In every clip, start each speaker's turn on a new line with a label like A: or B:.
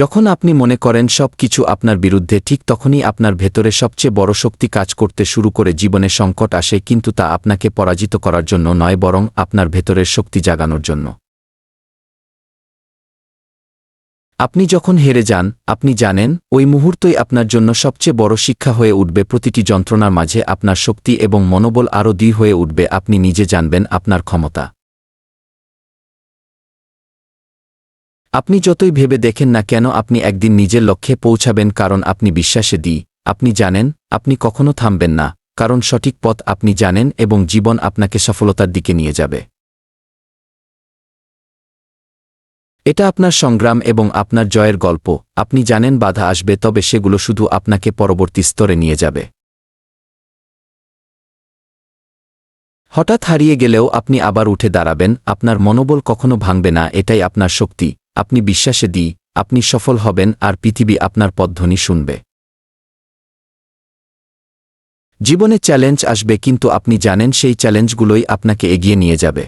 A: যখন আপনি মনে করেন সব কিছু আপনার বিরুদ্ধে, ঠিক তখনই আপনার ভেতরে সবচেয়ে বড় শক্তি কাজ করতে শুরু করে। জীবনে সংকট আসে, কিন্তু তা আপনাকে পরাজিত করার জন্য নয়, বরং আপনার ভেতরের শক্তি জাগানোর জন্য। আপনি যখন হেরে যান, আপনি জানেন ওই মুহূর্তই আপনার জন্য সবচেয়ে বড় শিক্ষা হয়ে উঠবে। প্রতিটি যন্ত্রণার মাঝে আপনার শক্তি এবং মনোবল আরও দৃঢ় হয়ে উঠবে। আপনি নিজে জানবেন আপনার ক্ষমতা। আপনি যতই ভেবে দেখেন না কেন, আপনি একদিন নিজের লক্ষ্যে পৌঁছাবেন, কারণ আপনি বিশ্বাসে দিই। আপনি জানেন আপনি কখনো থামবেন না, কারণ সঠিক পথ আপনি জানেন এবং জীবন আপনাকে সফলতার দিকে নিয়ে যাবে। এটা আপনার সংগ্রাম এবং আপনার জয়ের গল্প। আপনি জানেন বাধা আসবে, তবে সেগুলো শুধু আপনাকে পরবর্তী স্তরে নিয়ে যাবে। হঠাৎ হারিয়ে গেলেও আপনি আবার উঠে দাঁড়াবেন। আপনার মনোবল কখনো ভাঙবে না, এটাই আপনার শক্তি। আপনি বিশ্বাসে দিই আপনি সফল হবেন, আর পৃথিবী আপনার পথধ্বনি শুনবে। জীবনে চ্যালেঞ্জ আসবে, কিন্তু আপনি জানেন সেই চ্যালেঞ্জগুলোই আপনাকে এগিয়ে নিয়ে যাবে।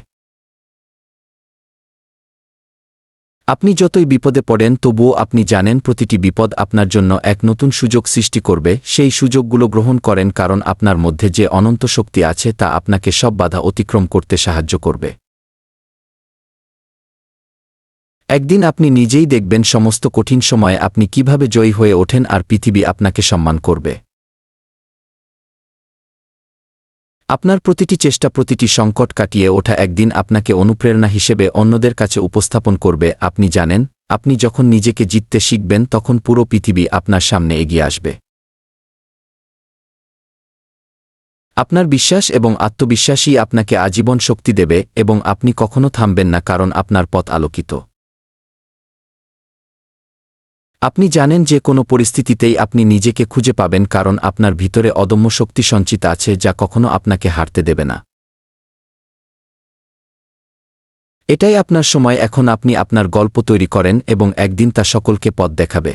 A: আপনি যতই বিপদে পড়েন, তবুও আপনি জানেন প্রতিটি বিপদ আপনার জন্য এক নতুন সুযোগ সৃষ্টি করবে। সেই সুযোগগুলো গ্রহণ করেন, কারণ আপনার মধ্যে যে অনন্ত শক্তি আছে তা আপনাকে সব বাধা অতিক্রম করতে সাহায্য করবে। একদিন আপনি নিজেই দেখবেন সমস্ত কঠিন সময়ে আপনি কিভাবে জয়ী হয়ে ওঠেন, আর পৃথিবী আপনাকে সম্মান করবে। আপনার প্রতিটি চেষ্টা, প্রতিটি সংকট কাটিয়ে ওঠা একদিন আপনাকে অনুপ্রেরণা হিসেবে অন্যদের কাছে উপস্থাপন করবে। আপনি জানেন আপনি যখন নিজেকে জিততে শিখবেন, তখন পুরো পৃথিবী আপনার সামনে এগিয়ে আসবে। আপনার বিশ্বাস এবং আত্মবিশ্বাসই আপনাকে আজীবন শক্তি দেবে, এবং আপনি কখনো থামবেন না, কারণ আপনার পথ আলোকিত। আপনি জানেন যে কোনো পরিস্থিতিতেই আপনি নিজেকে খুঁজে পাবেন, কারণ আপনার ভিতরে অদম্য শক্তি সঞ্চিত আছে যা কখনো আপনাকে হারতে দেবে না। এটাই আপনার সময়। এখন আপনি আপনার গল্প তৈরি করেন এবং একদিন তা সকলকে পথ দেখাবে।